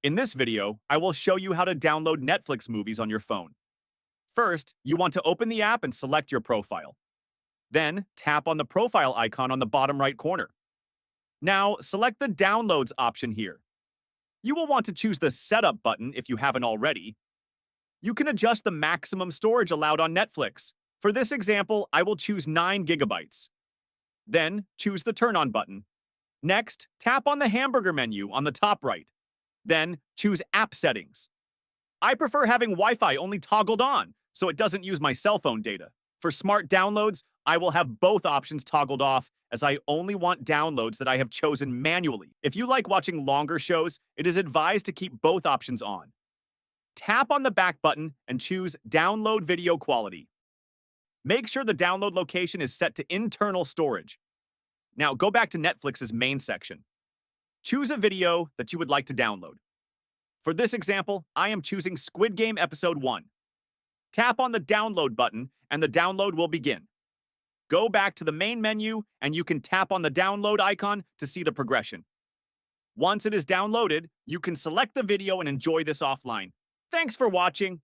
In this video, I will show you how to download Netflix movies on your phone. First, you want to open the app and select your profile. Then, tap on the profile icon on the bottom right corner. Now, select the Downloads option here. You will want to choose the Setup button if you haven't already. You can adjust the maximum storage allowed on Netflix. For this example, I will choose 9 gigabytes. Then, choose the Turn On button. Next, tap on the hamburger menu on the top right. Then, choose App Settings. I prefer having Wi-Fi only toggled on, so it doesn't use my cell phone data. For smart downloads, I will have both options toggled off, as I only want downloads that I have chosen manually. If you like watching longer shows, it is advised to keep both options on. Tap on the back button and choose Download Video Quality. Make sure the download location is set to internal storage. Now go back to Netflix's main section. Choose a video that you would like to download. For this example, I am choosing Squid Game Episode 1. Tap on the Download button and the download will begin. Go back to the main menu and you can tap on the download icon to see the progression. Once it is downloaded, you can select the video and enjoy this offline. Thanks for watching.